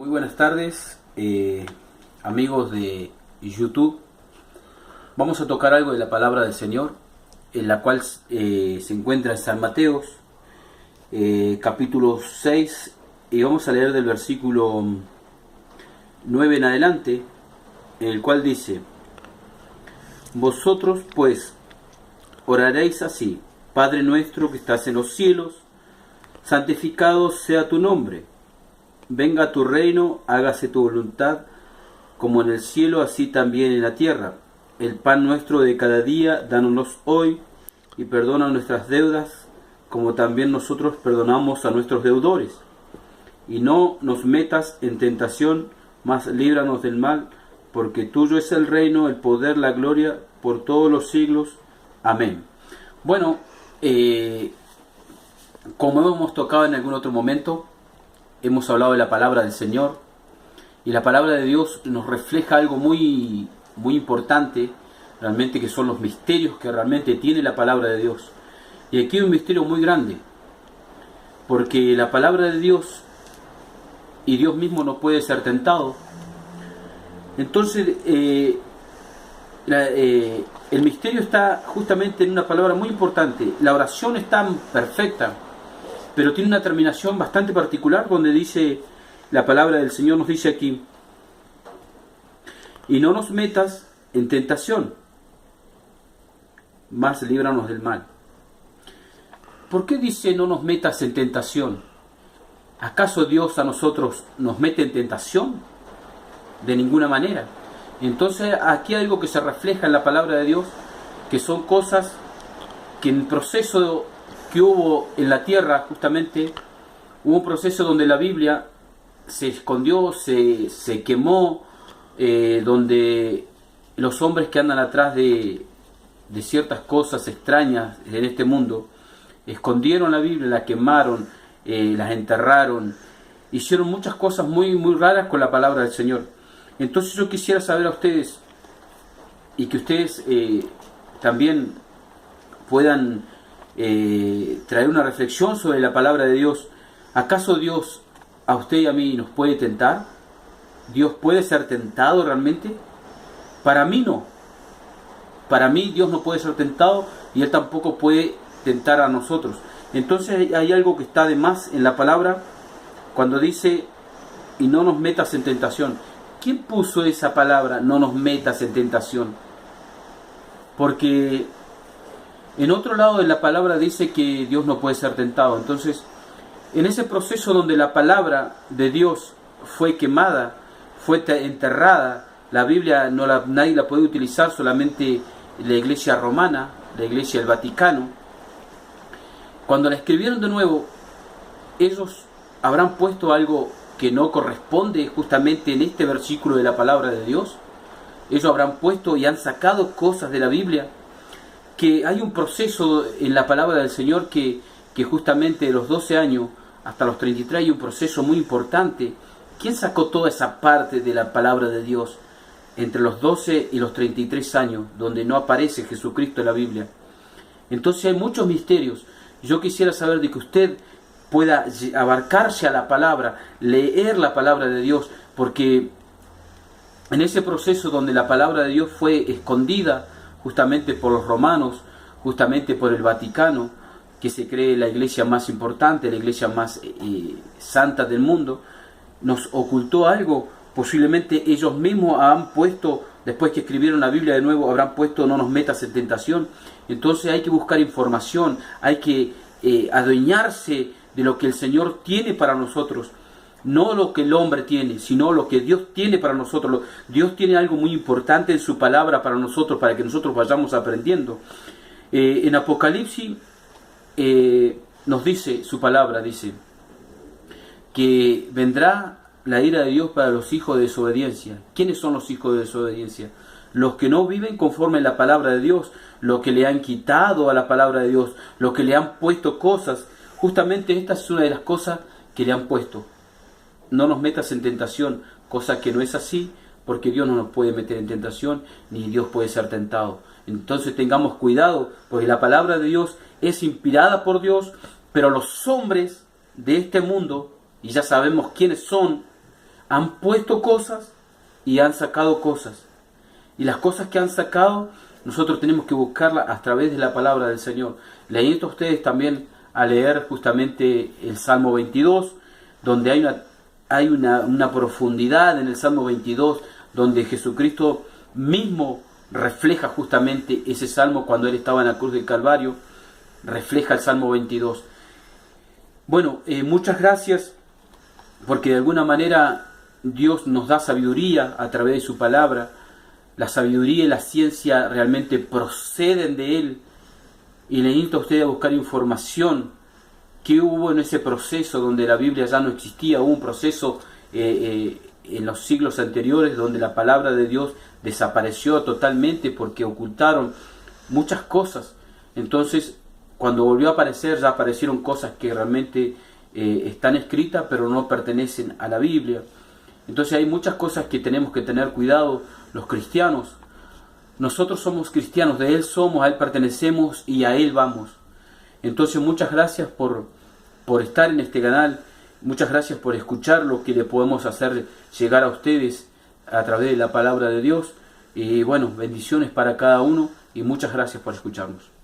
Muy buenas tardes, amigos de YouTube. Vamos a tocar algo de la palabra del Señor, en la cual se encuentra en San Mateos, capítulo 6, y vamos a leer del versículo 9 en adelante, en el cual dice: Vosotros pues oraréis así: Padre nuestro que estás en los cielos, santificado sea tu nombre. Venga tu reino, hágase tu voluntad, como en el cielo, así también en la tierra. El pan nuestro de cada día, dános hoy, y perdona nuestras deudas, como también nosotros perdonamos a nuestros deudores. Y no nos metas en tentación, mas líbranos del mal, porque tuyo es el reino, el poder, la gloria, por todos los siglos. Amén. Bueno, como hemos tocado en algún otro momento, hemos hablado de la palabra del Señor, y la palabra de Dios nos refleja algo muy importante, realmente, que son los misterios que realmente tiene la palabra de Dios. Y aquí hay un misterio muy grande, porque la palabra de Dios y Dios mismo no puede ser tentado. Entonces, el misterio está justamente en una palabra muy importante. La oración es tan perfecta, pero tiene una terminación bastante particular, donde dice, la palabra del Señor nos dice aquí: y no nos metas en tentación, mas líbranos del mal. ¿Por qué dice no nos metas en tentación? ¿Acaso Dios a nosotros nos mete en tentación? De ninguna manera. Entonces aquí hay algo que se refleja en la palabra de Dios, que son cosas que en el proceso que hubo en la tierra, justamente, hubo un proceso donde la Biblia se escondió, se quemó, donde los hombres que andan atrás de ciertas cosas extrañas en este mundo, escondieron la Biblia, la quemaron, las enterraron, hicieron muchas cosas muy raras con la palabra del Señor. Entonces yo quisiera saber a ustedes, y que ustedes también puedan traer una reflexión sobre la palabra de Dios. ¿Acaso Dios a usted y a mí nos puede tentar? ¿Dios puede ser tentado realmente? Para mí no. Para mí Dios no puede ser tentado, y Él tampoco puede tentar a nosotros. Entonces hay algo que está de más en la palabra cuando dice: y no nos metas en tentación. ¿Quién puso esa palabra, no nos metas en tentación? Porque en otro lado de la palabra dice que Dios no puede ser tentado. Entonces, en ese proceso donde la palabra de Dios fue quemada, fue enterrada, la Biblia nadie la puede utilizar, solamente la Iglesia romana, la Iglesia del Vaticano. Cuando la escribieron de nuevo, ellos habrán puesto algo que no corresponde justamente en este versículo de la palabra de Dios. Ellos habrán puesto y han sacado cosas de la Biblia, que hay un proceso en la palabra del Señor que justamente de los 12 años hasta los 33 hay un proceso muy importante. ¿Quién sacó toda esa parte de la palabra de Dios entre los 12 y los 33 años, donde no aparece Jesucristo en la Biblia? Entonces hay muchos misterios. Yo quisiera saber de que usted pueda abarcarse a la palabra, leer la palabra de Dios, porque en ese proceso donde la palabra de Dios fue escondida justamente por los romanos, justamente por el Vaticano, que se cree la iglesia más importante, la iglesia más santa del mundo, nos ocultó algo. Posiblemente ellos mismos han puesto, después que escribieron la Biblia de nuevo, habrán puesto no nos metas en tentación. Entonces hay que buscar información, hay que adueñarse de lo que el Señor tiene para nosotros. No lo que el hombre tiene, sino lo que Dios tiene para nosotros. Dios tiene algo muy importante en su palabra para nosotros, para que nosotros vayamos aprendiendo. En Apocalipsis nos dice su palabra, dice que vendrá la ira de Dios para los hijos de desobediencia. ¿Quiénes son los hijos de desobediencia? Los que no viven conforme a la palabra de Dios, los que le han quitado a la palabra de Dios, los que le han puesto cosas. Justamente esta es una de las cosas que le han puesto. No nos metas en tentación, cosa que no es así, porque Dios no nos puede meter en tentación, ni Dios puede ser tentado. Entonces tengamos cuidado, porque la palabra de Dios es inspirada por Dios, pero los hombres de este mundo, y ya sabemos quiénes son, han puesto cosas y han sacado cosas. Y las cosas que han sacado, nosotros tenemos que buscarlas a través de la palabra del Señor. Les invito a ustedes también a leer justamente el Salmo 22, donde hay una profundidad en el Salmo 22, donde Jesucristo mismo refleja justamente ese Salmo cuando Él estaba en la cruz del Calvario, refleja el Salmo 22. Bueno, muchas gracias, porque de alguna manera Dios nos da sabiduría a través de su palabra. La sabiduría y la ciencia realmente proceden de Él, y le invito a ustedes a buscar información. ¿Qué hubo en ese proceso donde la Biblia ya no existía? Hubo un proceso en los siglos anteriores donde la palabra de Dios desapareció totalmente porque ocultaron muchas cosas. Entonces, cuando volvió a aparecer, ya aparecieron cosas que realmente están escritas pero no pertenecen a la Biblia. Entonces hay muchas cosas que tenemos que tener cuidado los cristianos. Nosotros somos cristianos, de Él somos, a Él pertenecemos y a Él vamos. Entonces muchas gracias por estar en este canal, muchas gracias por escuchar lo que le podemos hacer llegar a ustedes a través de la palabra de Dios. Y bueno, bendiciones para cada uno y muchas gracias por escucharnos.